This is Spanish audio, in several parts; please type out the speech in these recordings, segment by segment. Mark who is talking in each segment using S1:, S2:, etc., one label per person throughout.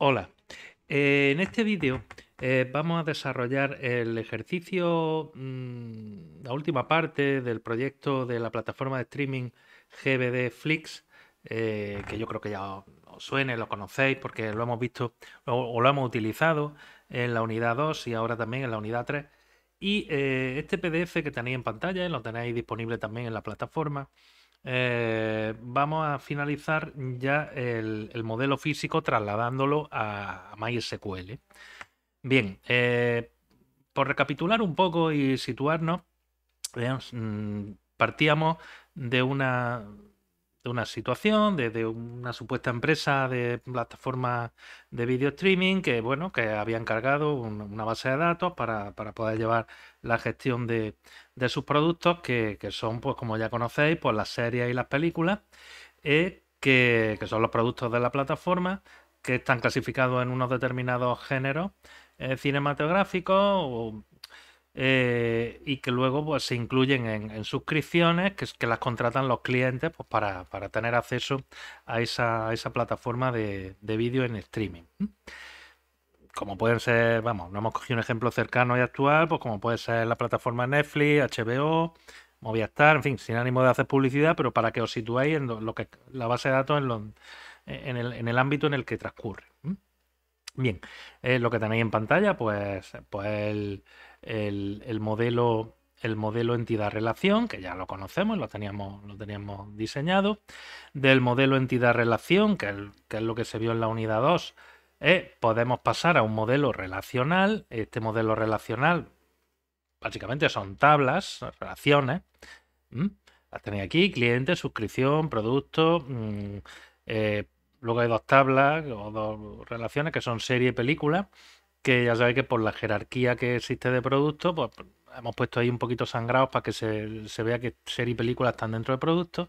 S1: Hola, en este vídeo vamos a desarrollar el ejercicio, la última parte del proyecto de la plataforma de streaming GBD Flix, que yo creo que ya os suene, lo conocéis porque lo hemos visto o lo hemos utilizado en la unidad 2 y ahora también en la unidad 3. Y este PDF que tenéis en pantalla, lo tenéis disponible también en la plataforma. Vamos a finalizar ya el modelo físico trasladándolo a MySQL. Bien, por recapitular un poco y situarnos, veamos, partíamos de una situación, de una supuesta empresa de plataforma de video streaming que, bueno, que había encargado una base de datos para poder llevar la gestión de sus productos, que son, pues como ya conocéis, pues las series y las películas, que son los productos de la plataforma, que están clasificados en unos determinados géneros cinematográficos y que luego pues, se incluyen en suscripciones que las contratan los clientes pues, para tener acceso a esa plataforma de vídeo en streaming. Como pueden ser, vamos, no hemos cogido un ejemplo cercano y actual, pues como puede ser la plataforma Netflix, HBO, Movistar, en fin, sin ánimo de hacer publicidad, pero para que os situéis en lo que la base de datos en el ámbito en el que transcurre. Bien, lo que tenéis en pantalla, pues el modelo entidad-relación, que ya lo conocemos, lo teníamos diseñado. Del modelo entidad-relación, que es lo que se vio en la unidad 2, podemos pasar a un modelo relacional. Este modelo relacional básicamente son tablas, relaciones. Las tenéis aquí: cliente, suscripción, producto. Eh, Luego hay dos tablas o dos relaciones que son serie y película, que ya sabéis que por la jerarquía que existe de productos, pues hemos puesto ahí un poquito sangrados para que se vea que serie y película están dentro de productos.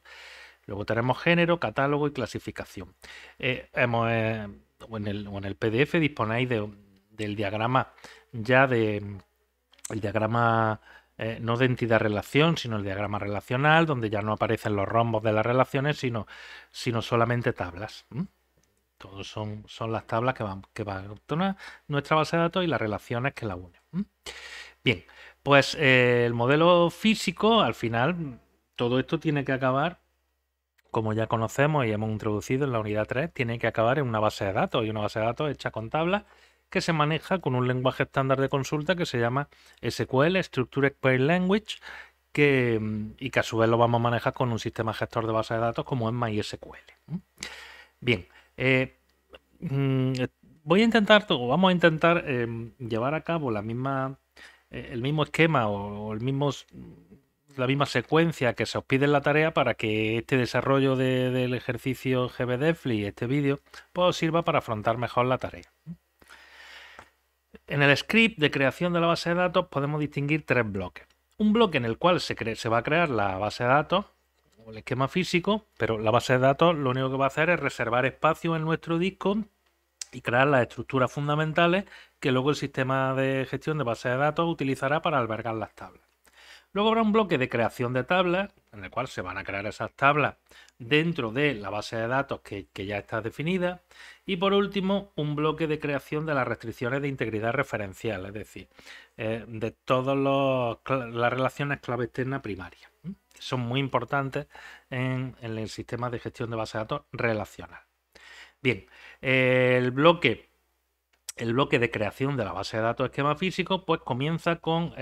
S1: Luego tenemos género, catálogo y clasificación. O en el PDF disponéis del diagrama ya el diagrama no de entidad-relación, sino el diagrama relacional, donde ya no aparecen los rombos de las relaciones, sino solamente tablas. Todos son las tablas que van a nuestra base de datos y las relaciones que la unen. Bien, pues el modelo físico, al final, todo esto tiene que acabar, como ya conocemos y hemos introducido en la unidad 3, tiene que acabar en una base de datos, y una base de datos hecha con tablas que se maneja con un lenguaje estándar de consulta que se llama SQL, Structured Query Language, y que a su vez lo vamos a manejar con un sistema gestor de base de datos como es MySQL. Bien, mm, voy a intentar, o vamos a intentar llevar a cabo el mismo esquema o la misma secuencia que se os pide en la tarea para que este desarrollo del ejercicio GBDFLI, este vídeo, pues os sirva para afrontar mejor la tarea. En el script de creación de la base de datos podemos distinguir tres bloques. Un bloque en el cual se va a crear la base de datos o el esquema físico, pero la base de datos lo único que va a hacer es reservar espacio en nuestro disco y crear las estructuras fundamentales que luego el sistema de gestión de base de datos utilizará para albergar las tablas. Luego habrá un bloque de creación de tablas, en el cual se van a crear esas tablas dentro de la base de datos que ya está definida. Y por último, un bloque de creación de las restricciones de integridad referencial, es decir, de todas las relaciones clave externa primaria. Son muy importantes en el sistema de gestión de base de datos relacional. Bien, el bloque de creación de la base de datos esquema físico, pues comienza con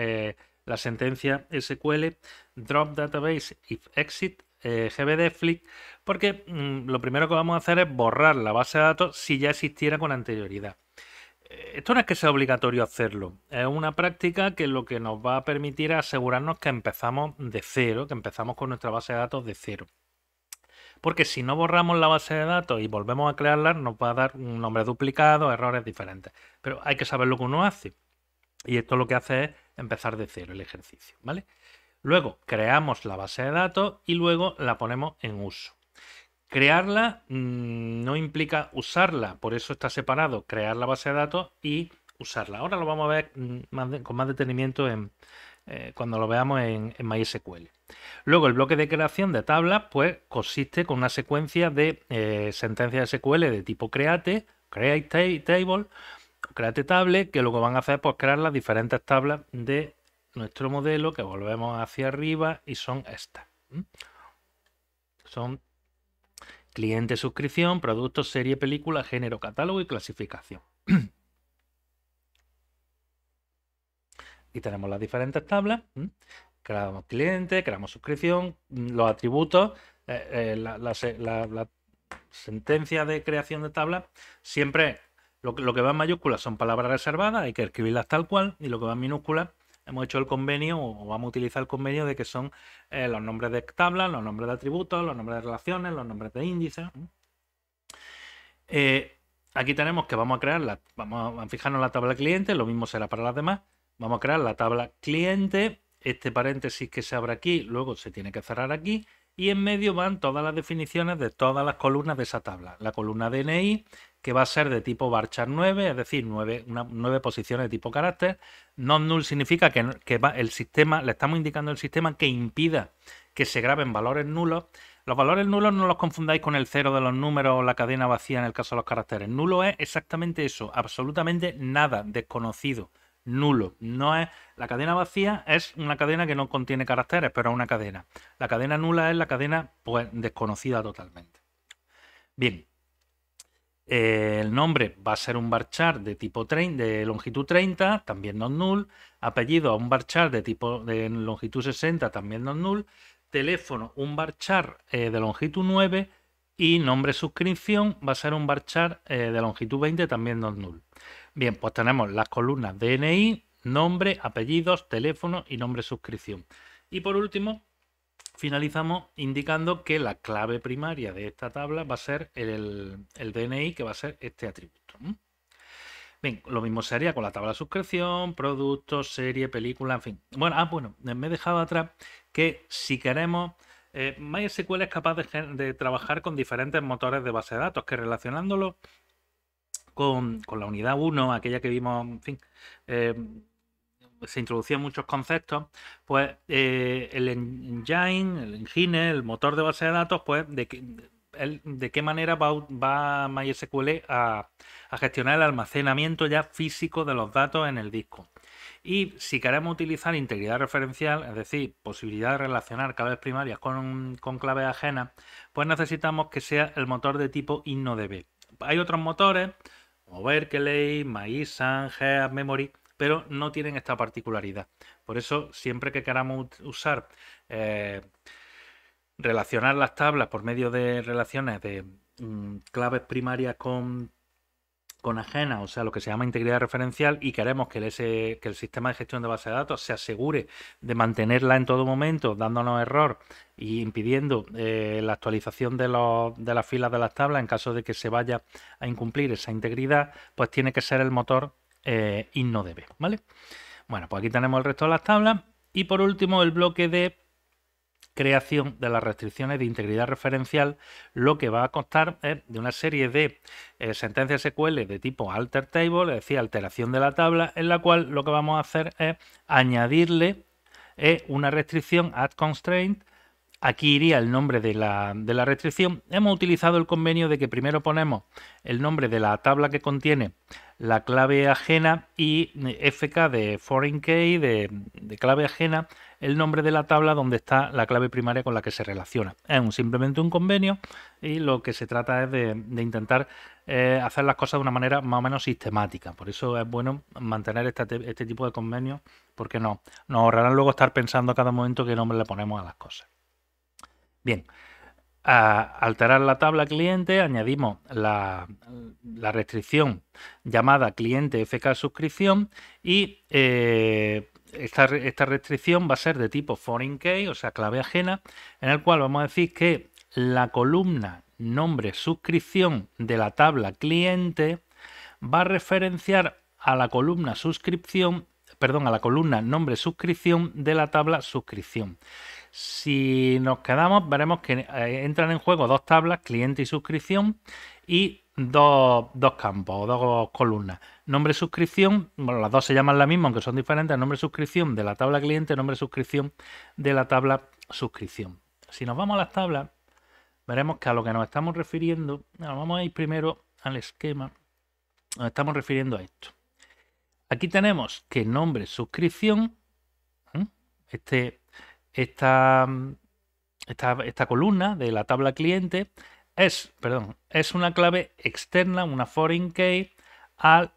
S1: la sentencia SQL drop database if exit GBDFLIC, porque lo primero que vamos a hacer es borrar la base de datos si ya existiera con anterioridad. Esto no es que sea obligatorio hacerlo, es una práctica que lo que nos va a permitir es asegurarnos que empezamos de cero, que empezamos con nuestra base de datos de cero. Porque si no borramos la base de datos y volvemos a crearla, nos va a dar un nombre duplicado, errores diferentes. Pero hay que saber lo que uno hace. Y esto lo que hace es empezar de cero el ejercicio, ¿vale? Luego creamos la base de datos y luego la ponemos en uso. Crearla no implica usarla, por eso está separado crear la base de datos y usarla. Ahora lo vamos a ver con más detenimiento cuando lo veamos en MySQL. Luego el bloque de creación de tablas pues consiste con una secuencia de sentencias SQL de tipo create table, create table, que lo que van a hacer es pues, crear las diferentes tablas de nuestro modelo, que volvemos hacia arriba y son estas. Son cliente, suscripción, producto, serie, película, género, catálogo y clasificación. Y tenemos las diferentes tablas. Creamos cliente, creamos suscripción, los atributos, la sentencia de creación de tablas siempre lo que va en mayúsculas son palabras reservadas, hay que escribirlas tal cual, y lo que va en minúsculas hemos hecho el convenio o vamos a utilizar el convenio de que son los nombres de tablas, los nombres de atributos, los nombres de relaciones, los nombres de índices. Aquí tenemos que vamos a crear vamos a fijarnos en la tabla cliente, lo mismo será para las demás. Vamos a crear la tabla cliente, este paréntesis que se abre aquí, luego se tiene que cerrar aquí, y en medio van todas las definiciones de todas las columnas de esa tabla. La columna DNI, que va a ser de tipo varchar 9, es decir, 9 posiciones de tipo carácter. Non null significa que el sistema, le estamos indicando al sistema que impida que se graben valores nulos. Los valores nulos no los confundáis con el cero de los números o la cadena vacía en el caso de los caracteres. Nulo es exactamente eso, absolutamente nada, desconocido. Nulo. No es, la cadena vacía es una cadena que no contiene caracteres, pero es una cadena. La cadena nula es la cadena pues, desconocida totalmente. Bien. El nombre va a ser un varchar de tipo de longitud 30, también non null. Apellido, un varchar de longitud 60, también non null. Teléfono, un varchar de longitud 9. Y nombre suscripción va a ser un varchar de longitud 20, también non null. Bien, pues tenemos las columnas DNI, nombre, apellidos, teléfono y nombre suscripción. Y por último, finalizamos indicando que la clave primaria de esta tabla va a ser el DNI, que va a ser este atributo. Bien, lo mismo sería con la tabla de suscripción, productos, serie, película, en fin. Bueno, me he dejado atrás que si queremos... MySQL es capaz de trabajar con diferentes motores de base de datos que relacionándolo con la unidad 1, aquella que vimos, en fin, se introducían muchos conceptos, pues el engine, el motor de base de datos, pues de qué manera va MySQL a gestionar el almacenamiento ya físico de los datos en el disco. Y si queremos utilizar integridad referencial, es decir, posibilidad de relacionar claves primarias con claves ajenas, pues necesitamos que sea el motor de tipo InnoDB. Hay otros motores, como Berkeley, MyISAN, Geas, Memory, pero no tienen esta particularidad. Por eso, siempre que queramos usar, relacionar las tablas por medio de relaciones de claves primarias con ajenas, o sea, lo que se llama integridad referencial, y queremos que el sistema de gestión de base de datos se asegure de mantenerla en todo momento, dándonos error y impidiendo la actualización de las filas de las tablas en caso de que se vaya a incumplir esa integridad, pues tiene que ser el motor InnoDB, ¿vale? Bueno, pues aquí tenemos el resto de las tablas y por último el bloque de creación de las restricciones de integridad referencial, lo que va a constar es de una serie de sentencias SQL de tipo alter table, es decir, alteración de la tabla, en la cual lo que vamos a hacer es añadirle una restricción add constraint. Aquí iría el nombre de la restricción. Hemos utilizado el convenio de que primero ponemos el nombre de la tabla que contiene la clave ajena y FK de foreign key, de clave ajena, el nombre de la tabla donde está la clave primaria con la que se relaciona. Es simplemente un convenio y lo que se trata es de intentar hacer las cosas de una manera más o menos sistemática. Por eso es bueno mantener este tipo de convenios, porque nos ahorrarán luego estar pensando a cada momento qué nombre le ponemos a las cosas. Bien, a alterar la tabla cliente añadimos la restricción llamada cliente FK suscripción y esta restricción va a ser de tipo foreign key, o sea, clave ajena, en el cual vamos a decir que la columna nombre suscripción de la tabla cliente va a referenciar a la columna a la columna nombre suscripción de la tabla suscripción. Si nos quedamos, veremos que entran en juego dos tablas, cliente y suscripción, y dos campos o dos columnas. Nombre suscripción, bueno, las dos se llaman la misma, aunque son diferentes. Nombre suscripción de la tabla cliente, nombre suscripción de la tabla suscripción. Si nos vamos a las tablas, veremos que a lo que nos estamos refiriendo, vamos a ir primero al esquema. nos estamos refiriendo a esto. Aquí tenemos que nombre suscripción, esta columna de la tabla cliente es una clave externa, una foreign key, a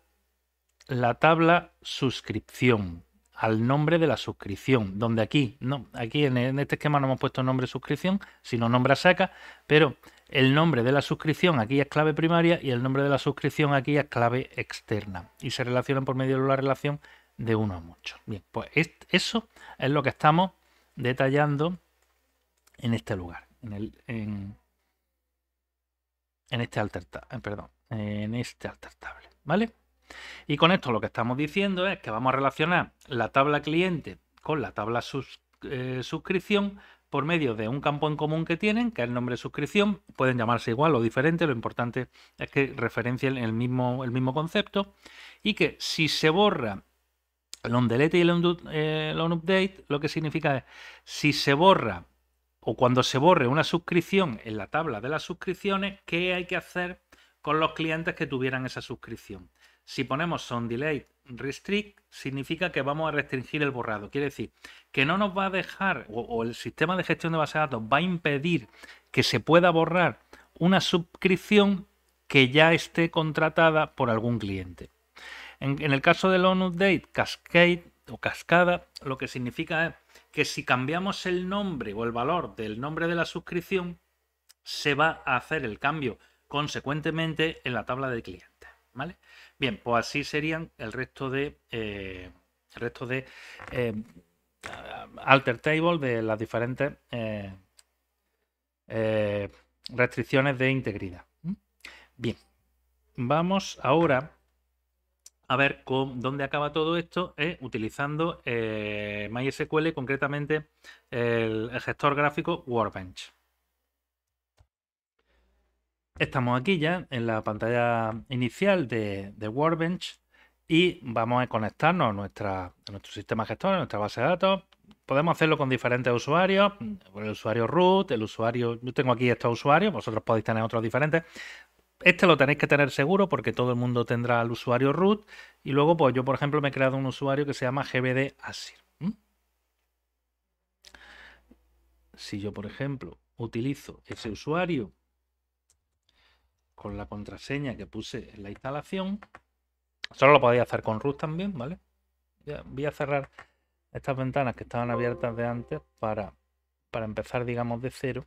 S1: la tabla suscripción, al nombre de la suscripción, donde aquí en este esquema no hemos puesto nombre suscripción, sino nombre a seca, pero el nombre de la suscripción aquí es clave primaria y el nombre de la suscripción aquí es clave externa y se relacionan por medio de la relación de 1 a muchos. Bien, pues eso es lo que estamos detallando en este lugar, en este alter table, ¿vale? Y con esto lo que estamos diciendo es que vamos a relacionar la tabla cliente con la tabla suscripción por medio de un campo en común que tienen, que es el nombre de suscripción. Pueden llamarse igual o diferente, lo importante es que referencien el mismo concepto y que si se borra el onDelete y el onUpdate, lo que significa es si se borra o cuando se borre una suscripción en la tabla de las suscripciones, ¿qué hay que hacer con los clientes que tuvieran esa suscripción? Si ponemos onDelete restrict, significa que vamos a restringir el borrado. Quiere decir que no nos va a dejar, o el sistema de gestión de base de datos va a impedir que se pueda borrar una suscripción que ya esté contratada por algún cliente. En el caso del onUpdate cascade o cascada, lo que significa es que si cambiamos el nombre o el valor del nombre de la suscripción, se va a hacer el cambio consecuentemente en la tabla de clientes, ¿vale? Bien, pues así serían el resto de alter table de las diferentes restricciones de integridad. Bien, vamos ahora a ver dónde acaba todo esto, utilizando MySQL, concretamente el gestor gráfico Workbench. Estamos aquí ya en la pantalla inicial de Workbench y vamos a conectarnos a nuestro sistema gestor, a nuestra base de datos. Podemos hacerlo con diferentes usuarios, el usuario root, yo tengo aquí estos usuarios, vosotros podéis tener otros diferentes. Este lo tenéis que tener seguro porque todo el mundo tendrá el usuario root y luego pues yo por ejemplo me he creado un usuario que se llama GBD Asir. Si yo por ejemplo utilizo ese usuario con la contraseña que puse en la instalación, solo lo podéis hacer con root también, ¿vale? Ya voy a cerrar estas ventanas que estaban abiertas de antes para empezar digamos de cero.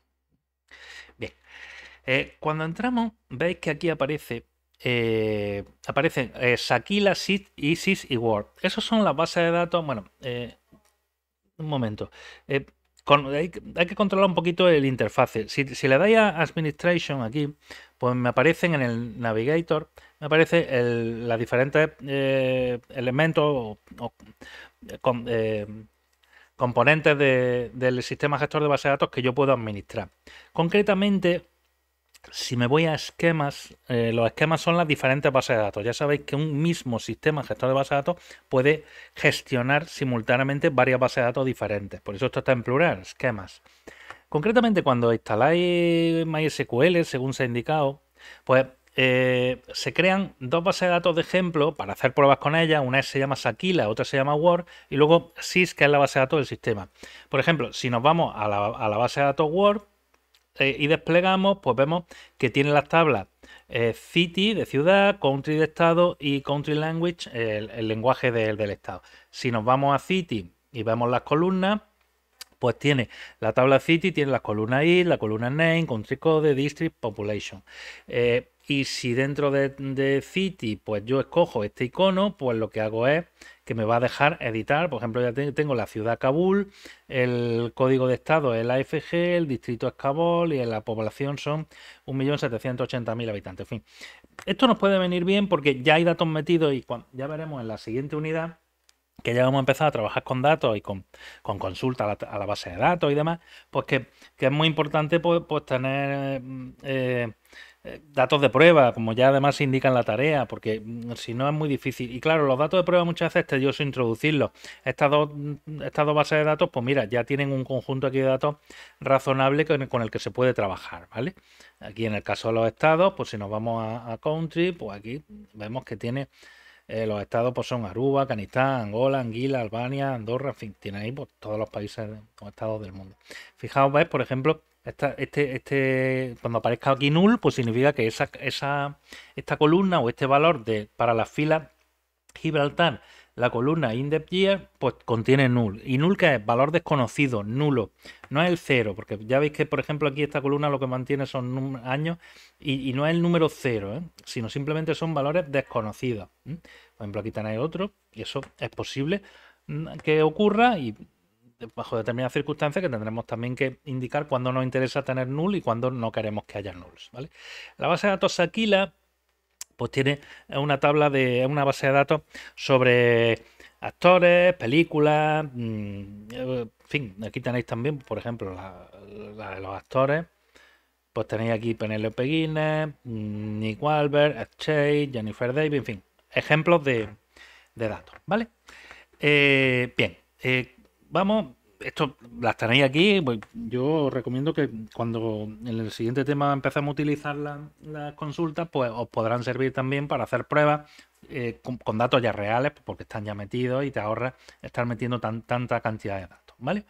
S1: Bien. Cuando entramos, veis que aquí aparecen Sakila, SIS, ISIS y Word. Esas son las bases de datos. Bueno, un momento. Hay que controlar un poquito el interfase. Si le dais a Administration aquí, pues me aparecen en el Navigator, me aparecen los diferentes elementos o componentes del sistema gestor de base de datos que yo puedo administrar. Concretamente, si me voy a esquemas, los esquemas son las diferentes bases de datos. Ya sabéis que un mismo sistema gestor de bases de datos puede gestionar simultáneamente varias bases de datos diferentes. Por eso esto está en plural, esquemas. Concretamente, cuando instaláis MySQL, según se ha indicado, pues se crean dos bases de datos de ejemplo para hacer pruebas con ellas. Una se llama Sakila, otra se llama Word, y luego SIS, que es la base de datos del sistema. Por ejemplo, si nos vamos a la base de datos Word, y desplegamos, pues vemos que tiene las tablas city de ciudad, country de estado y country language, el lenguaje del estado. Si nos vamos a city y vemos las columnas, pues tiene la tabla city, tiene las columnas I, la columna name, country code, district, population. Y si dentro de city pues yo escojo este icono, pues lo que hago es que me va a dejar editar. Por ejemplo, ya tengo la ciudad Kabul, el código de estado es el AFG, el distrito es Kabul y la población son 1.780.000 habitantes. En fin, esto nos puede venir bien porque ya hay datos metidos y ya veremos en la siguiente unidad que ya vamos a empezar a trabajar con datos y con consulta a la base de datos y demás, pues que es muy importante pues tener datos de prueba, como ya además se indica en la tarea, porque si no es muy difícil. Y claro, los datos de prueba muchas veces es tedioso introducirlos. Estas dos bases de datos, pues mira, ya tienen un conjunto aquí de datos razonable con el que se puede trabajar, ¿vale? Aquí en el caso de los estados, pues si nos vamos a country, pues aquí vemos que tiene los estados, pues son Aruba, Afganistán, Angola, Anguila, Albania, Andorra, en fin, tiene ahí pues, todos los países o estados del mundo. Fijaos, ¿ves? Por ejemplo, cuando aparezca aquí null, pues significa que esta columna o este valor para las filas Gibraltar, la columna Index Year, pues contiene null. ¿Y null qué es? Valor desconocido, nulo. No es el cero, porque ya veis que, por ejemplo, aquí esta columna lo que mantiene son años y no es el número cero, sino simplemente son valores desconocidos. Por ejemplo, aquí tenéis otro, y eso es posible que ocurra y bajo determinadas circunstancias que tendremos también que indicar cuándo nos interesa tener null y cuándo no queremos que haya nulls, ¿vale? La base de datos Aquila pues tiene una una base de datos sobre actores, películas, en fin, aquí tenéis también, por ejemplo, la de los actores, pues tenéis aquí Penélope Guinness, Nick Wahlberg, Ed Chase, Jennifer Davis, en fin, ejemplos de datos, ¿vale? Bien, vamos, esto las tenéis aquí. Pues yo os recomiendo que cuando en el siguiente tema empecemos a utilizar las consultas, pues os podrán servir también para hacer pruebas con datos ya reales, porque están ya metidos y te ahorras estar metiendo tanta cantidad de datos, ¿vale?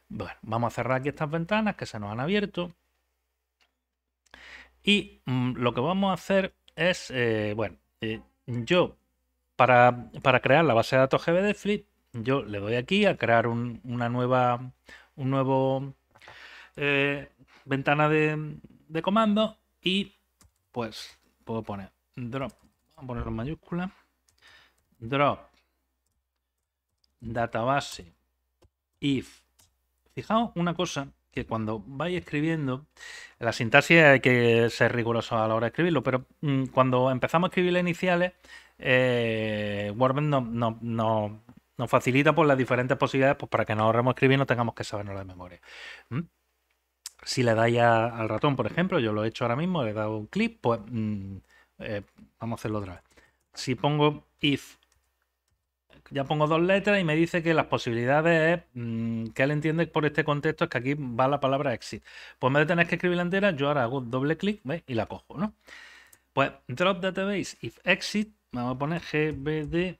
S1: Bueno, vamos a cerrar aquí estas ventanas que se nos han abierto. Y lo que vamos a hacer es, bueno, yo para crear la base de datos GBDFlip, yo le doy aquí a crear un nuevo ventana de comando y pues puedo poner drop, vamos a ponerlo en mayúscula, drop database if. Fijaos una cosa, que cuando vais escribiendo, la sintaxis hay que ser riguroso a la hora de escribirlo, pero cuando empezamos a escribir las iniciales, Word nos facilita pues, las diferentes posibilidades pues, para que nos ahorremos escribir y no tengamos que sabernos de memoria. Si le dais al ratón, por ejemplo, yo lo he hecho ahora mismo, le he dado un clic, pues vamos a hacerlo otra vez. Si pongo if, ya pongo dos letras y me dice que las posibilidades es que él entiende por este contexto es que aquí va la palabra exit. Pues en vez de tener que escribirla entera, yo ahora hago doble clic, ¿ves? Y la cojo, ¿no? Pues drop database if exit, vamos a poner gbd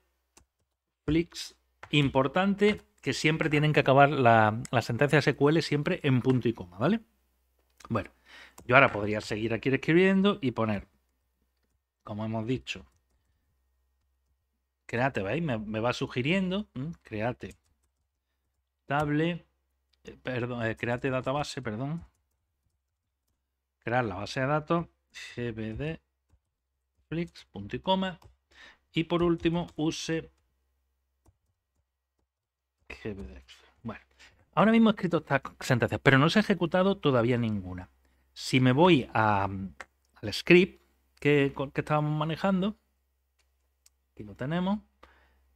S1: flicks. Importante que siempre tienen que acabar la sentencia SQL siempre en punto y coma, ¿vale? Bueno, yo ahora podría seguir aquí escribiendo y poner, como hemos dicho, create, ¿veis? Me va sugiriendo, create table, perdón, create database, perdón, crear la base de datos, gbd flicks, punto y coma, y por último use gbd. Bueno, ahora mismo he escrito estas sentencias, pero no se ha ejecutado todavía ninguna. Si me voy al script que estábamos manejando, aquí lo tenemos,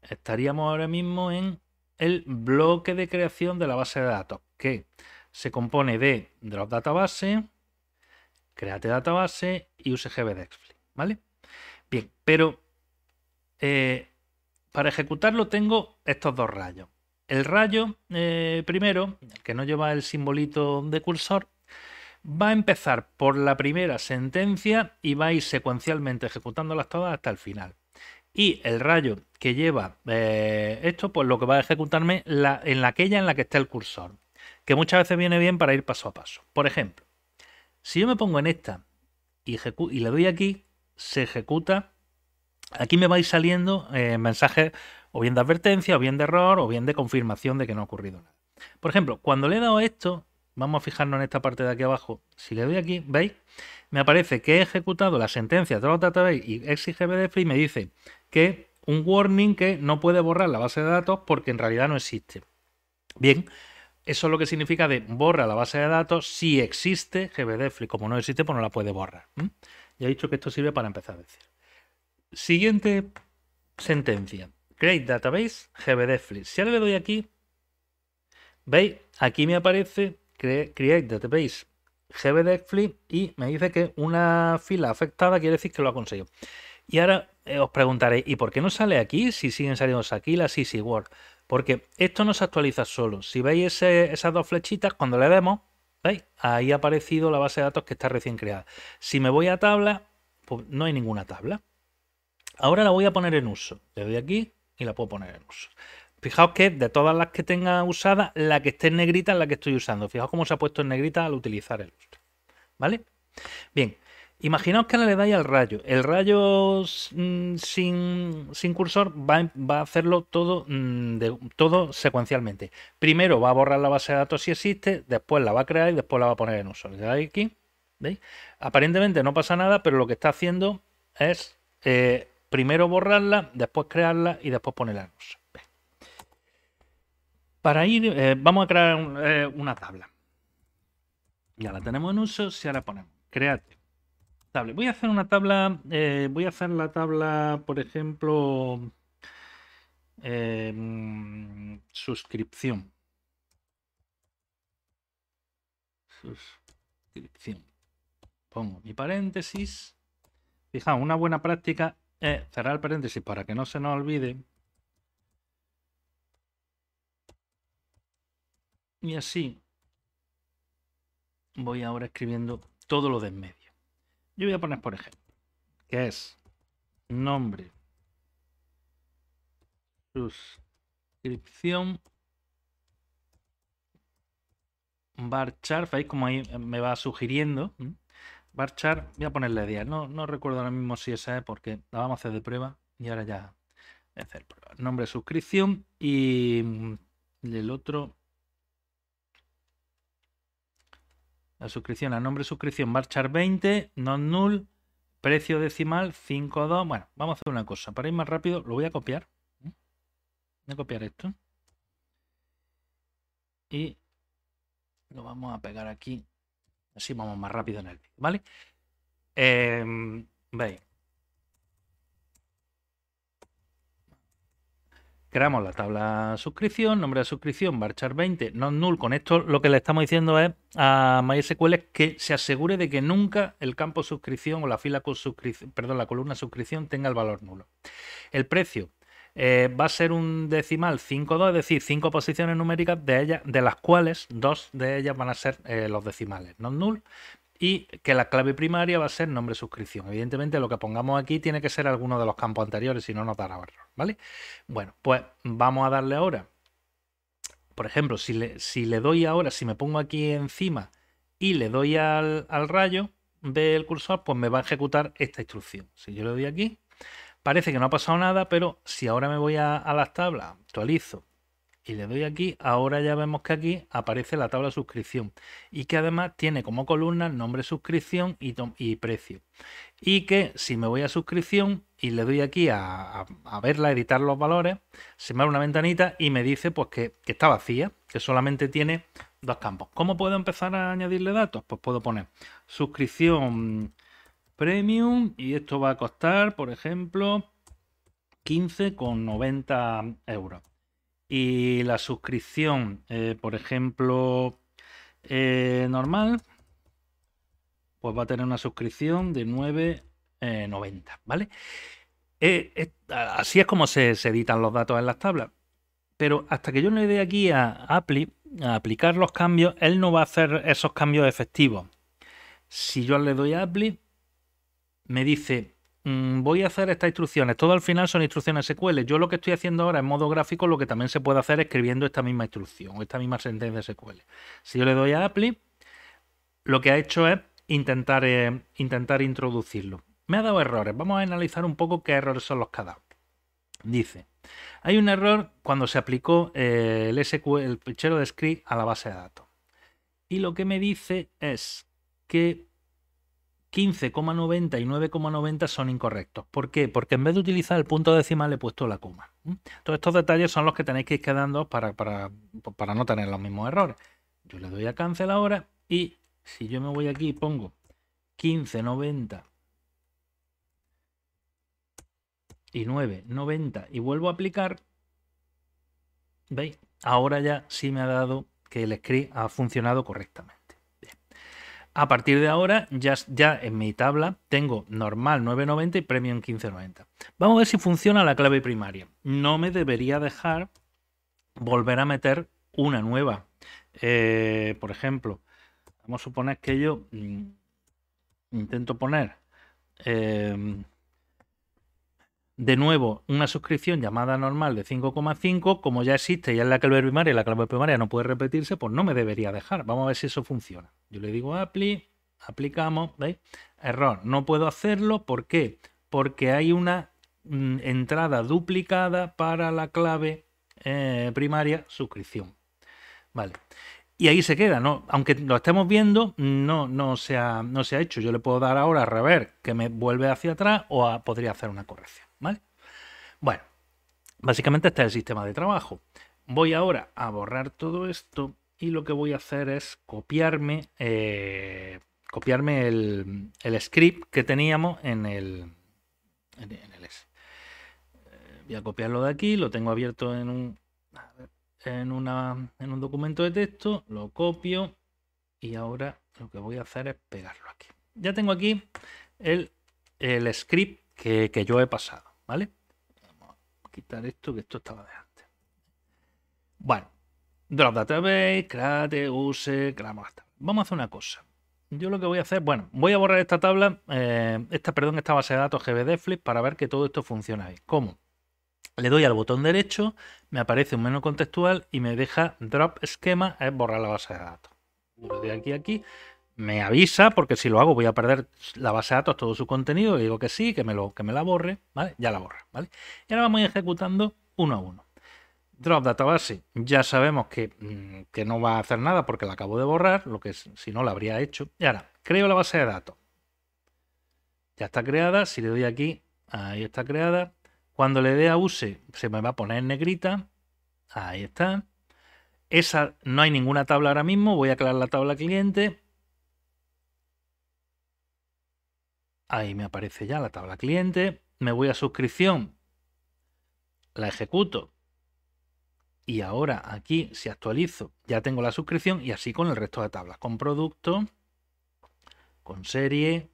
S1: estaríamos ahora mismo en el bloque de creación de la base de datos, que se compone de drop database, create database y use gbdexflip, ¿vale? Bien, pero para ejecutarlo tengo estos dos rayos. El rayo primero, el que no lleva el simbolito de cursor, va a empezar por la primera sentencia y va a ir secuencialmente ejecutándolas todas hasta el final. Y el rayo que lleva esto, pues lo que va a ejecutarme en aquella en la que esté el cursor, que muchas veces viene bien para ir paso a paso. Por ejemplo, si yo me pongo en esta y le doy aquí, se ejecuta. Aquí me va a ir saliendo mensajes o bien de advertencia, o bien de error, o bien de confirmación de que no ha ocurrido nada. Por ejemplo, cuando le he dado esto, vamos a fijarnos en esta parte de aquí abajo. Si le doy aquí, ¿veis? Me aparece que he ejecutado la sentencia drop database y exit gbdflip y me dice que un warning que no puede borrar la base de datos porque en realidad no existe. Bien, eso es lo que significa de borra la base de datos si existe gbdflip. Como no existe, pues no la puede borrar. Ya he dicho que esto sirve para empezar a decir. Siguiente sentencia. Create database gbdflip. Si ahora le doy aquí, ¿veis? Aquí me aparece create database gbdexflip y me dice que una fila afectada quiere decir que lo ha conseguido. Y ahora os preguntaréis, ¿y por qué no sale aquí si siguen saliendo aquí las Easy Word? Porque esto no se actualiza solo. Si veis esas dos flechitas, cuando le demos, ¿veis? Ahí ha aparecido la base de datos que está recién creada. Si me voy a tabla, pues no hay ninguna tabla. Ahora la voy a poner en uso. Le doy aquí y la puedo poner en uso. Fijaos que de todas las que tenga usada, la que esté en negrita es la que estoy usando. Fijaos cómo se ha puesto en negrita al utilizar el lustre. ¿Vale? Bien. Imaginaos que ahora le dais al rayo. El rayo sin cursor va a hacerlo todo, todo secuencialmente. Primero va a borrar la base de datos si existe, después la va a crear y después la va a poner en uso. Le dais aquí, ¿veis? Aparentemente no pasa nada, pero lo que está haciendo es primero borrarla, después crearla y después ponerla en uso. Para ir, vamos a crear una tabla. Ya la tenemos en uso. Si ahora ponemos create tabla. Voy a hacer una tabla, voy a hacer la tabla, por ejemplo, suscripción. Suscripción. Pongo mi paréntesis. Fijaos, una buena práctica es cerrar el paréntesis para que no se nos olvide. Y así voy ahora escribiendo todo lo de en medio. Yo voy a poner, por ejemplo, que es nombre, suscripción, varchar, veis como ahí me va sugiriendo. Varchar, voy a ponerle 10, no recuerdo ahora mismo si esa es porque la vamos a hacer de prueba y ahora ya voy a hacer prueba. Nombre de suscripción y el otro, la suscripción, a nombre de suscripción, varchar 20, non null, precio decimal 5.2. Bueno, vamos a hacer una cosa, para ir más rápido lo voy a copiar. Voy a copiar esto y lo vamos a pegar aquí, así vamos más rápido en el vídeo, ¿vale? Veis, creamos la tabla suscripción, nombre de suscripción, varchar 20, non null. Con esto lo que le estamos diciendo es a MySQL que se asegure de que nunca el campo suscripción o la fila con suscripción, perdón, la columna suscripción tenga el valor nulo. El precio va a ser un decimal 5.2, es decir, 5 posiciones numéricas de ellas, de las cuales 2 de ellas van a ser los decimales non null. Y que la clave primaria va a ser nombre suscripción. Evidentemente lo que pongamos aquí tiene que ser alguno de los campos anteriores, si no nos dará error, ¿vale? Bueno, pues vamos a darle ahora, por ejemplo, si le doy ahora, si me pongo aquí encima y le doy al rayo del cursor, pues me va a ejecutar esta instrucción. Si yo le doy aquí, parece que no ha pasado nada, pero si ahora me voy a las tablas, actualizo y le doy aquí, ahora ya vemos que aquí aparece la tabla de suscripción y que además tiene como columna nombre, suscripción y precio. Y que si me voy a suscripción y le doy aquí a verla, editar los valores, se me abre una ventanita y me dice pues que está vacía, que solamente tiene dos campos. ¿Cómo puedo empezar a añadirle datos? Pues puedo poner suscripción premium y esto va a costar, por ejemplo, 15,90 euros. Y la suscripción, por ejemplo, normal, pues va a tener una suscripción de 9,90, ¿vale? Así es como se editan los datos en las tablas. Pero hasta que yo no le dé aquí a aplicar los cambios, él no va a hacer esos cambios efectivos. Si yo le doy a Apply, me dice, voy a hacer estas instrucciones. Todo al final son instrucciones SQL. Yo lo que estoy haciendo ahora en modo gráfico, lo que también se puede hacer escribiendo esta misma instrucción o esta misma sentencia SQL. Si yo le doy a Apply, lo que ha hecho es intentar introducirlo. Me ha dado errores. Vamos a analizar un poco qué errores son los que ha dado. Dice, hay un error cuando se aplicó el SQL, el fichero de script a la base de datos. Y lo que me dice es que 15,90 y 9,90 son incorrectos. ¿Por qué? Porque en vez de utilizar el punto decimal he puesto la coma. Todos estos detalles son los que tenéis que ir quedando para no tener los mismos errores. Yo le doy a cancel ahora y si yo me voy aquí y pongo 15,90 y 9,90 y vuelvo a aplicar, ¿veis? Ahora ya sí me ha dado que el script ha funcionado correctamente. Bien. A partir de ahora, ya en mi tabla tengo normal 9,90 y premium 15,90. Vamos a ver si funciona la clave primaria. No me debería dejar volver a meter una nueva. Por ejemplo, vamos a suponer que yo intento poner de nuevo una suscripción llamada normal de 5,5. Como ya existe y es la clave primaria y la clave primaria no puede repetirse, pues no me debería dejar. Vamos a ver si eso funciona. Yo le digo apply, aplicamos, ¿veis? Error, no puedo hacerlo. ¿Por qué? Porque hay una entrada duplicada para la clave primaria suscripción. Vale. Y ahí se queda, ¿no? Aunque lo estemos viendo, no se ha hecho. Yo le puedo dar ahora a rever que me vuelve hacia atrás o podría hacer una corrección, ¿vale? Bueno, básicamente este es el sistema de trabajo. Voy ahora a borrar todo esto y lo que voy a hacer es copiarme el script que teníamos en el S. Voy a copiarlo de aquí, lo tengo abierto en un documento de texto, lo copio y ahora lo que voy a hacer es pegarlo aquí. Ya tengo aquí el script que yo he pasado, ¿vale? Vamos a quitar esto, que esto estaba de antes. Bueno, drop database, create, use, creamos. Vamos a hacer una cosa. Yo lo que voy a hacer, bueno, voy a borrar esta tabla, esta base de datos GBDFlip para ver que todo esto funciona bien. ¿Cómo? Le doy al botón derecho, me aparece un menú contextual y me deja drop schema, es borrar la base de datos. Le doy aquí a aquí, me avisa porque si lo hago voy a perder la base de datos, todo su contenido. Le digo que sí, que me la borre, ¿vale? Ya la borra, ¿vale? Y ahora vamos a ir ejecutando uno a uno. Drop database, ya sabemos que no va a hacer nada porque la acabo de borrar, lo que si no la habría hecho. Y ahora, creo la base de datos. Ya está creada, si le doy aquí, ahí está creada. Cuando le dé a use, se me va a poner en negrita. Ahí está. Esa no hay ninguna tabla ahora mismo. Voy a crear la tabla cliente. Ahí me aparece ya la tabla cliente. Me voy a suscripción. La ejecuto. Y ahora aquí, si actualizo, ya tengo la suscripción y así con el resto de tablas. Con producto, con serie,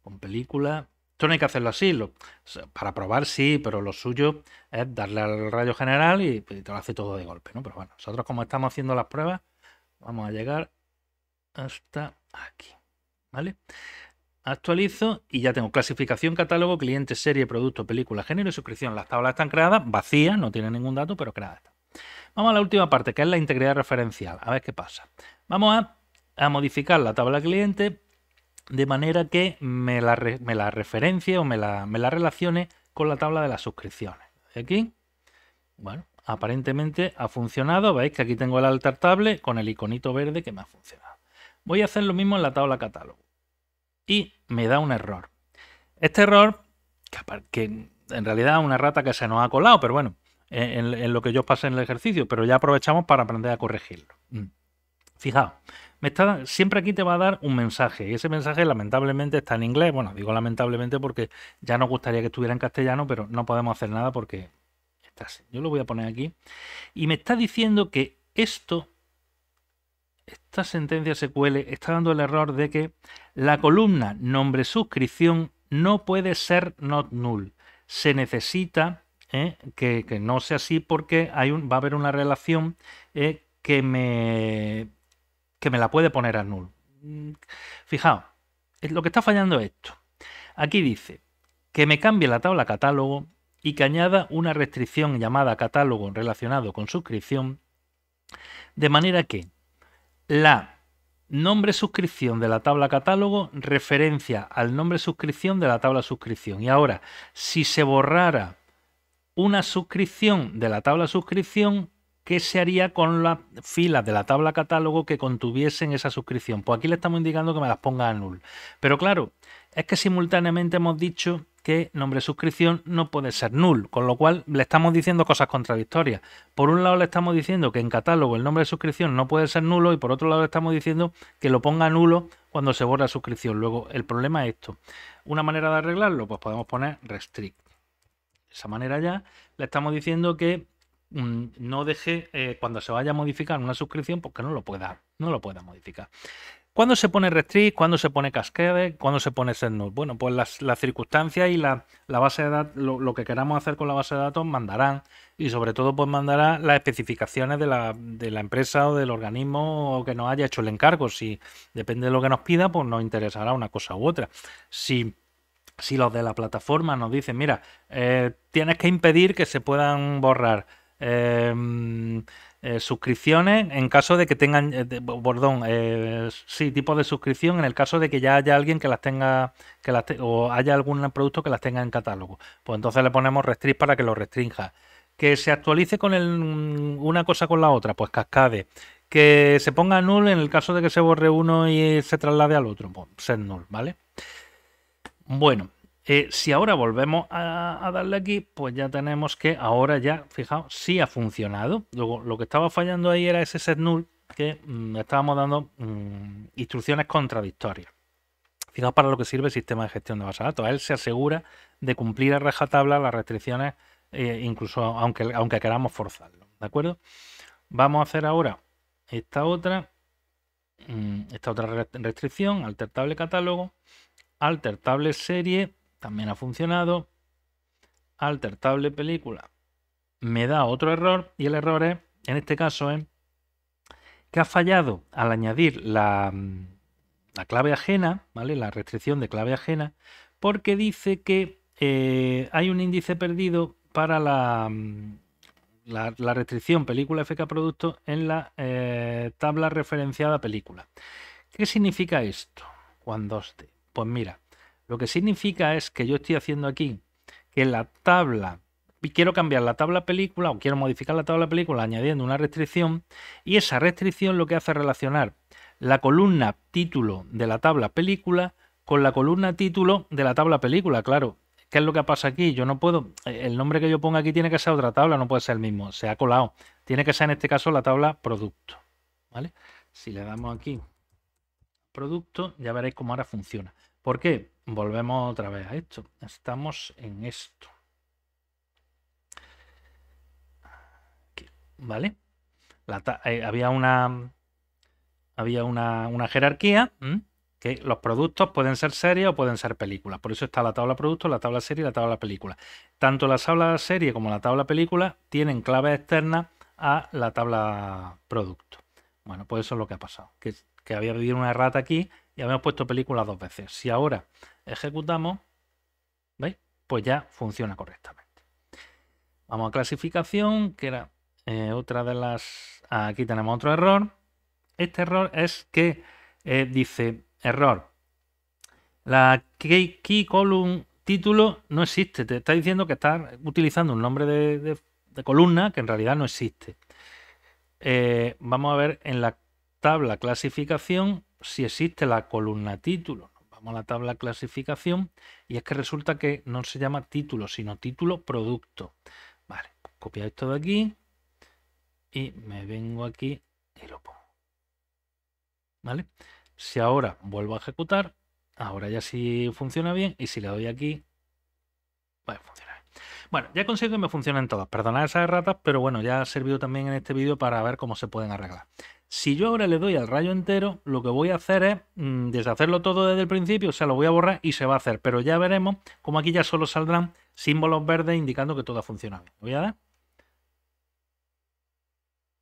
S1: con película. Esto no hay que hacerlo así, para probar sí, pero lo suyo es darle al rayo general y te lo hace todo de golpe, ¿no? Pero bueno, nosotros como estamos haciendo las pruebas, vamos a llegar hasta aquí, ¿vale? Actualizo y ya tengo clasificación, catálogo, cliente, serie, producto, película, género y suscripción. Las tablas están creadas, vacías, no tienen ningún dato, pero creadas. Vamos a la última parte, que es la integridad referencial. A ver qué pasa. Vamos a modificar la tabla cliente de manera que me la referencie o me la relacione con la tabla de las suscripciones. Aquí, bueno, aparentemente ha funcionado. Veis que aquí tengo el alter table con el iconito verde que me ha funcionado. Voy a hacer lo mismo en la tabla catálogo y me da un error. Este error, que en realidad es una rata que se nos ha colado, pero bueno, en lo que yo pasé en el ejercicio, pero ya aprovechamos para aprender a corregirlo. Fijaos, siempre aquí te va a dar un mensaje y ese mensaje lamentablemente está en inglés. Bueno, digo lamentablemente porque ya nos gustaría que estuviera en castellano, pero no podemos hacer nada porque está así. Yo lo voy a poner aquí y me está diciendo que esta sentencia SQL está dando el error de que la columna nombre suscripción no puede ser not null. Se necesita que no sea así porque va a haber una relación que me la puede poner a null. Fijaos, lo que está fallando es esto. Aquí dice que me cambie la tabla catálogo y que añada una restricción llamada catálogo relacionado con suscripción, de manera que la nombre suscripción de la tabla catálogo referencia al nombre suscripción de la tabla suscripción. Y ahora, si se borrara una suscripción de la tabla suscripción, ¿qué se haría con las filas de la tabla catálogo que contuviesen esa suscripción? Pues aquí le estamos indicando que me las ponga a null. Pero claro, es que simultáneamente hemos dicho que nombre suscripción no puede ser null, con lo cual le estamos diciendo cosas contradictorias. Por un lado le estamos diciendo que en catálogo el nombre de suscripción no puede ser nulo y por otro lado le estamos diciendo que lo ponga nulo cuando se borra la suscripción. Luego, el problema es esto. Una manera de arreglarlo, pues podemos poner restrict. De esa manera ya le estamos diciendo que no deje cuando se vaya a modificar una suscripción porque no lo pueda modificar. ¿Cuándo se pone restrict? ¿Cuándo se pone cascade? ¿Cuándo se pone set null? Bueno, pues las circunstancias y la base de datos, lo que queramos hacer con la base de datos mandarán, y sobre todo pues mandará las especificaciones de la empresa o del organismo que nos haya hecho el encargo. Si depende de lo que nos pida, pues nos interesará una cosa u otra. Si los de la plataforma nos dicen, mira, tienes que impedir que se puedan borrar suscripciones en caso de que tengan, sí, tipo de suscripción en el caso de que ya haya alguien que las tenga, o haya algún producto que las tenga en catálogo. Pues entonces le ponemos restrict para que lo restrinja. Que se actualice con una cosa con la otra, pues cascade. Que se ponga null en el caso de que se borre uno y se traslade al otro, pues set null, ¿vale? Bueno, si ahora volvemos a darle aquí, pues ya tenemos que ahora ya, fijaos, sí ha funcionado. Luego, lo que estaba fallando ahí era ese set null que estábamos dando instrucciones contradictorias. Fijaos para lo que sirve el sistema de gestión de base de datos. Él se asegura de cumplir a rajatabla las restricciones, incluso aunque queramos forzarlo. ¿De acuerdo? Vamos a hacer ahora esta otra restricción, alter table catálogo. Alter table serie también ha funcionado. Alter table película me da otro error, y el error es, en este caso, es que ha fallado al añadir la clave ajena, ¿vale? La restricción de clave ajena, porque dice que hay un índice perdido para la restricción película FK producto en la tabla referenciada película. ¿Qué significa esto? Cuando pues mira, lo que significa es que yo estoy haciendo aquí que la tabla, quiero cambiar la tabla película o quiero modificar la tabla película añadiendo una restricción, y esa restricción lo que hace es relacionar la columna título de la tabla película con la columna título de la tabla película. Claro, ¿qué es lo que pasa aquí? Yo no puedo, el nombre que yo ponga aquí tiene que ser otra tabla, no puede ser el mismo, se ha colado. Tiene que ser en este caso la tabla producto, ¿vale? Si le damos aquí producto, ya veréis cómo ahora funciona. ¿Por qué? Volvemos otra vez a esto. Estamos en esto. Aquí, ¿vale? Había una jerarquía, que los productos pueden ser series o pueden ser películas. Por eso está la tabla producto, la tabla serie y la tabla película. Tanto la tabla serie como la tabla película tienen claves externas a la tabla producto. Bueno, pues eso es lo que ha pasado. Que había habido una errata aquí y habíamos puesto película dos veces. Si ahora ejecutamos, ¿veis? Pues ya funciona correctamente. Vamos a clasificación, que era otra de las... Aquí tenemos otro error. Este error es que dice, error, la key column título no existe. Te está diciendo que estás utilizando un nombre de columna que en realidad no existe. Vamos a ver en la tabla clasificación si existe la columna título. Vamos a la tabla clasificación y es que resulta que no se llama título, sino título producto. Vale, copiar esto de aquí y me vengo aquí y lo pongo. ¿Vale? Si ahora vuelvo a ejecutar, ahora ya sí funciona bien, y si le doy aquí, va a funcionar. Bueno, ya consigo que me funcionen todas. Perdonad esas erratas, pero bueno, ya ha servido también en este vídeo para ver cómo se pueden arreglar. Si yo ahora le doy al rayo entero, lo que voy a hacer es deshacerlo todo desde el principio, o sea, lo voy a borrar y se va a hacer. Pero ya veremos cómo aquí ya solo saldrán símbolos verdes indicando que todo ha funcionado bien. Voy a dar.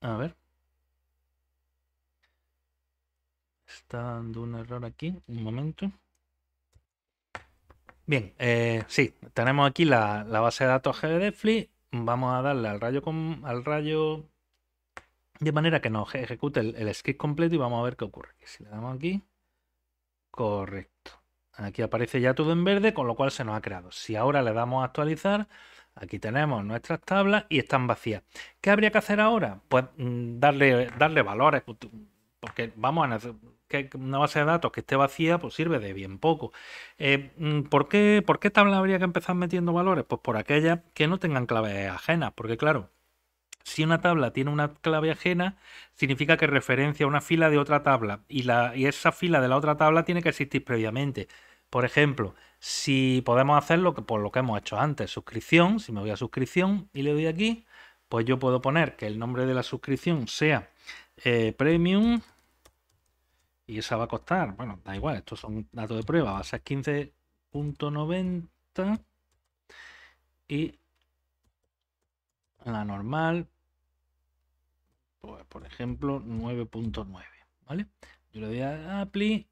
S1: A ver. Está dando un error aquí, un momento. Bien, sí, tenemos aquí la base de datos GDFLI. Vamos a darle al rayo de manera que nos ejecute el script completo y vamos a ver qué ocurre. Si le damos aquí, correcto. Aquí aparece ya todo en verde, con lo cual se nos ha creado. Si ahora le damos a actualizar, aquí tenemos nuestras tablas y están vacías. ¿Qué habría que hacer ahora? Pues darle valores, porque vamos a que una base de datos que esté vacía pues sirve de bien poco. ¿Por qué tabla habría que empezar metiendo valores? Pues por aquellas que no tengan claves ajenas, porque claro, si una tabla tiene una clave ajena, significa que referencia a una fila de otra tabla y esa fila de la otra tabla tiene que existir previamente. Por ejemplo, si podemos hacerlo por lo que hemos hecho antes, suscripción, si me voy a suscripción y le doy aquí, pues yo puedo poner que el nombre de la suscripción sea Premium Y esa va a costar, bueno, da igual, estos son datos de prueba, va a ser 15,90 y la normal, pues por ejemplo 9,9, ¿vale? Yo le doy a Apply,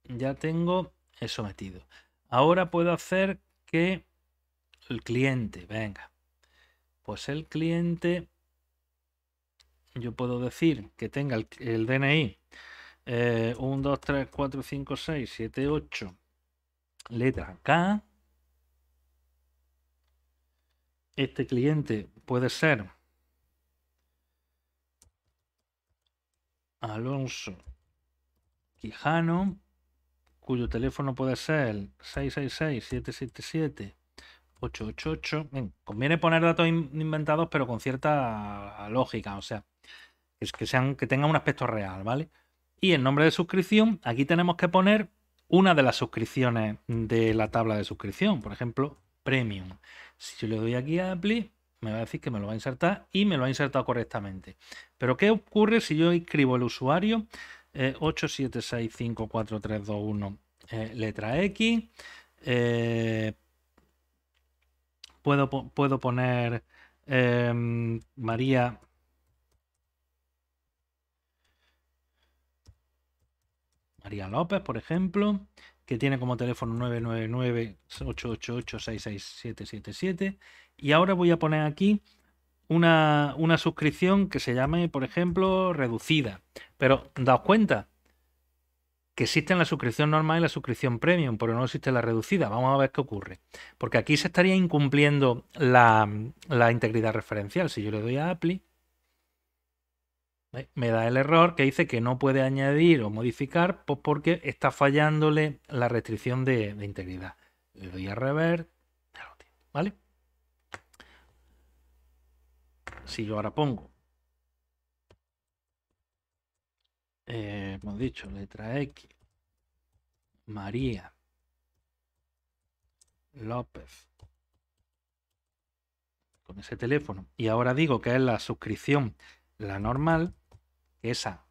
S1: ya tengo eso metido. Ahora puedo hacer que el cliente, venga, pues el cliente, yo puedo decir que tenga el DNI 1, 2, 3, 4, 5, 6, 7, 8, letra K. Este cliente puede ser Alonso Quijano, cuyo teléfono puede ser el 666-777-888. Bien, conviene poner datos inventados, pero con cierta lógica, o sea, que tengan un aspecto real, ¿vale? Y el nombre de suscripción, aquí tenemos que poner una de las suscripciones de la tabla de suscripción, por ejemplo, Premium. Si yo le doy aquí a Apply, me va a decir que me lo va a insertar y me lo ha insertado correctamente. Pero ¿qué ocurre si yo escribo el usuario 8765431 letra X? Puedo poner María López, por ejemplo, que tiene como teléfono 999-888-66777. Y ahora voy a poner aquí una suscripción que se llame, por ejemplo, reducida. Pero daos cuenta que existe la suscripción normal y la suscripción premium, pero no existe la reducida. Vamos a ver qué ocurre. Porque aquí se estaría incumpliendo la integridad referencial. Si yo le doy a Apply, me da el error que dice que no puede añadir o modificar, pues porque está fallándole la restricción de integridad. Le doy a rever, ¿vale? Si yo ahora pongo, hemos dicho, letra X, María López, con ese teléfono, y ahora digo que es la suscripción, la normal, que esa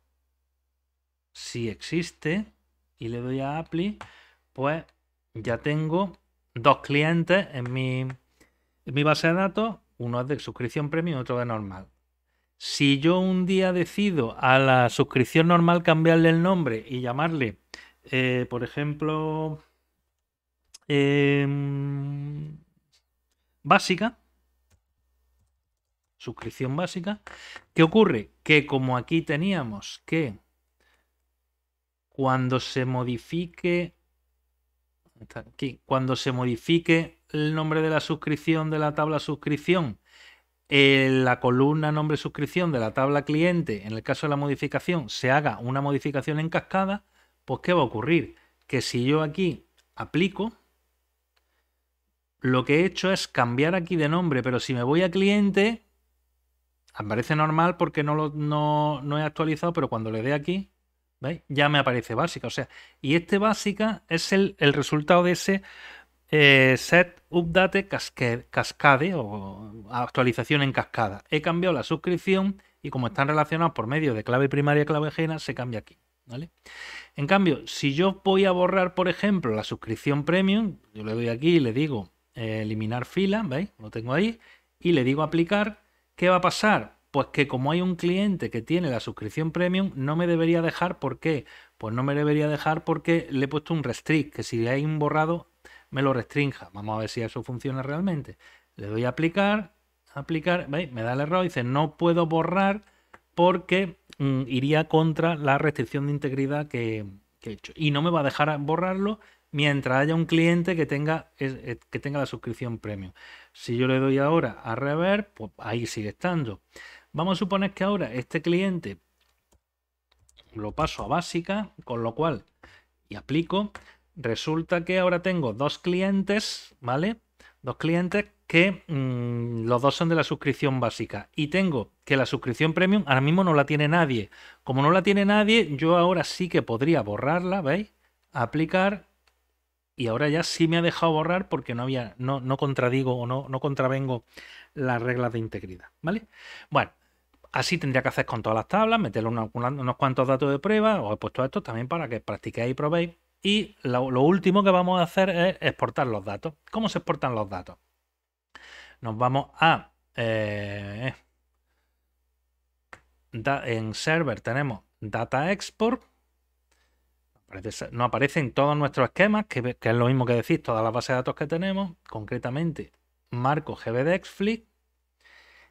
S1: sí existe, y le doy a Apply, pues ya tengo dos clientes en mi base de datos. Uno es de suscripción premium y otro de normal. Si yo un día decido a la suscripción normal cambiarle el nombre y llamarle, por ejemplo, básica, suscripción básica, ¿qué ocurre? Que como aquí teníamos que cuando se modifique el nombre de la suscripción de la tabla suscripción, en la columna nombre suscripción de la tabla cliente, en el caso de la modificación, se haga una modificación en cascada, pues ¿qué va a ocurrir? Que si yo aquí aplico, lo que he hecho es cambiar aquí de nombre, pero si me voy a cliente, aparece normal porque no he actualizado, pero cuando le dé aquí, ¿veis? Ya me aparece básica. O sea, y este básica es el resultado de ese set update cascade o actualización en cascada. He cambiado la suscripción y como están relacionados por medio de clave primaria y clave ajena, se cambia aquí, ¿vale? En cambio, si yo voy a borrar, por ejemplo, la suscripción premium, yo le doy aquí y le digo eliminar fila, ¿veis? Lo tengo ahí, y le digo aplicar, ¿qué va a pasar? Pues que como hay un cliente que tiene la suscripción premium, no me debería dejar. ¿Por qué? Pues no me debería dejar porque le he puesto un restrict, que si hay un borrado me lo restrinja. Vamos a ver si eso funciona realmente. Le doy a aplicar, ¿veis? Me da el error, dice no puedo borrar porque iría contra la restricción de integridad que he hecho. Y no me va a dejar borrarlo mientras haya un cliente que tenga la suscripción premium. Si yo le doy ahora a rever, pues ahí sigue estando. Vamos a suponer que ahora este cliente lo paso a básica, con lo cual, y aplico, resulta que ahora tengo dos clientes, ¿vale? Dos clientes que los dos son de la suscripción básica. Y tengo que la suscripción premium ahora mismo no la tiene nadie. Como no la tiene nadie, yo ahora sí que podría borrarla, ¿veis? Aplicar. Y ahora ya sí me ha dejado borrar porque no contradigo o no contravengo las reglas de integridad, ¿vale? Bueno, Así tendría que hacer con todas las tablas, meterle unos cuantos datos de prueba. Os he puesto estos también para que practiquéis y probéis. Y lo último que vamos a hacer es exportar los datos. ¿Cómo se exportan los datos? Nos vamos a... en server tenemos Data Export. Nos aparecen todos nuestros esquemas, que es lo mismo que decir todas las bases de datos que tenemos. Concretamente, marco GBDexFlick.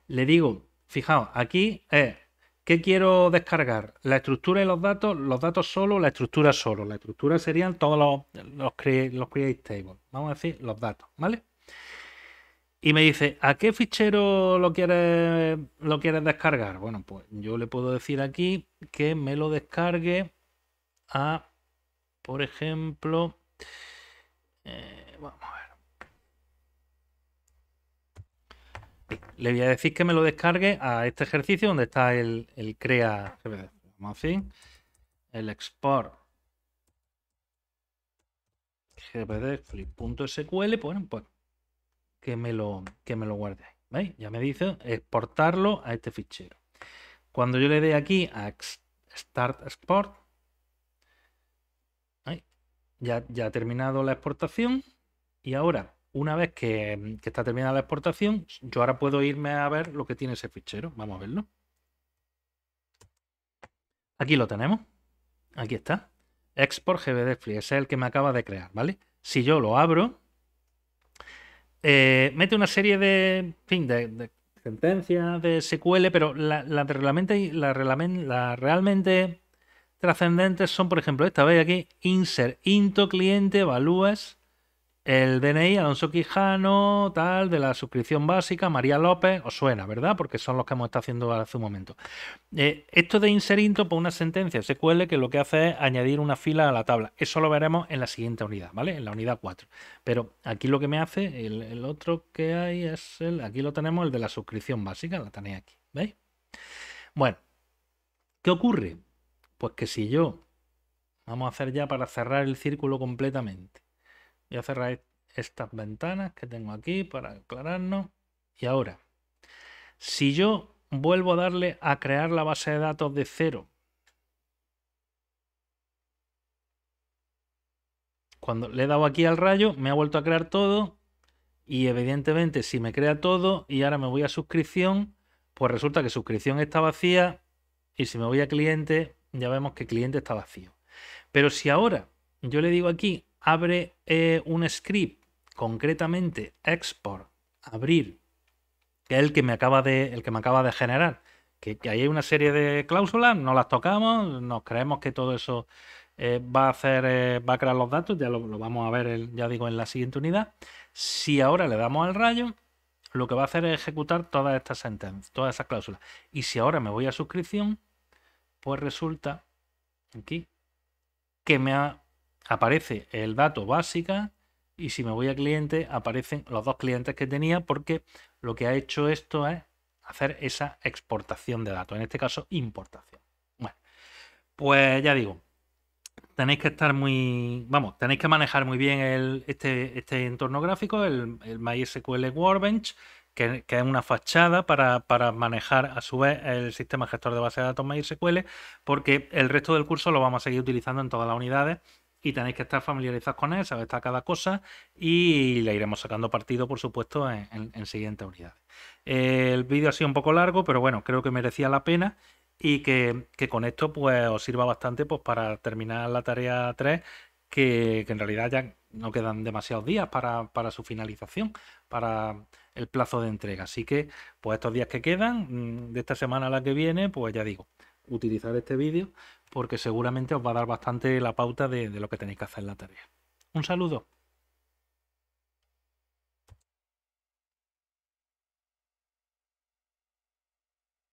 S1: Le digo, fijaos, aquí es, ¿qué quiero descargar? La estructura y los datos solo, la estructura solo. La estructura serían todos los create tables. Vamos a decir los datos, ¿vale? Y me dice, ¿a qué fichero lo quieres descargar? Bueno, pues yo le puedo decir aquí que me lo descargue a, por ejemplo, vamos a ver. Le voy a decir que me lo descargue a este ejercicio donde está el crea GBD. Vamos a decir, el export gbdexflip.sql, bueno, pues que me lo guarde ahí. ¿Veis? Ya me dice exportarlo a este fichero. Cuando yo le dé aquí a Start Export, ¿veis? Ya ha terminado la exportación. Y ahora, una vez que está terminada la exportación, yo ahora puedo irme a ver lo que tiene ese fichero. Vamos a verlo. Aquí lo tenemos. Aquí está. Export GBDexFlip. Ese es el que me acaba de crear, ¿vale? Si yo lo abro, mete una serie de sentencias de SQL, pero la realmente trascendentes son, por ejemplo, esta, ¿veis aquí? Insert into cliente evalúas el DNI Alonso Quijano, tal, de la suscripción básica, María López, os suena, ¿verdad? Porque son los que hemos estado haciendo hace un momento. Esto de insert into, pues una sentencia SQL que lo que hace es añadir una fila a la tabla. Eso lo veremos en la siguiente unidad, ¿vale? En la unidad 4. Pero aquí lo que me hace, el otro que hay es aquí lo tenemos, el de la suscripción básica, la tenéis aquí, ¿veis? Bueno, ¿qué ocurre? Pues que si yo, vamos a hacer ya para cerrar el círculo completamente. Voy a cerrar estas ventanas que tengo aquí para aclararnos. Y ahora, si yo vuelvo a darle a crear la base de datos de cero, cuando le he dado aquí al rayo, me ha vuelto a crear todo. Y evidentemente, si me crea todo y ahora me voy a suscripción, pues resulta que suscripción está vacía. Y si me voy a cliente, ya vemos que cliente está vacío. Pero si ahora yo le digo aquí, abre un script, concretamente export, abrir, que es el que me acaba de generar, que ahí hay una serie de cláusulas, no las tocamos, nos creemos que todo eso va a crear los datos, ya lo vamos a ver, ya digo, en la siguiente unidad. Si ahora le damos al rayo, lo que va a hacer es ejecutar todas estas sentencias, todas esas cláusulas. Y si ahora me voy a suscripción, pues resulta aquí que aparece el dato básica y si me voy a cliente aparecen los dos clientes que tenía porque lo que ha hecho esto es hacer esa exportación de datos, en este caso importación. Bueno, pues ya digo, tenéis que estar tenéis que manejar muy bien este entorno gráfico, el MySQL Workbench, que es una fachada para manejar a su vez el sistema gestor de base de datos MySQL, porque el resto del curso lo vamos a seguir utilizando en todas las unidades y tenéis que estar familiarizados con él, saber cada cosa y le iremos sacando partido, por supuesto, en siguientes unidades. El vídeo ha sido un poco largo, pero bueno, creo que merecía la pena y que con esto pues os sirva bastante pues para terminar la tarea 3, que en realidad ya no quedan demasiados días para su finalización, para el plazo de entrega. Así que pues estos días que quedan, de esta semana a la que viene, pues ya digo, utilizar este vídeo porque seguramente os va a dar bastante la pauta de lo que tenéis que hacer en la tarea. Un saludo.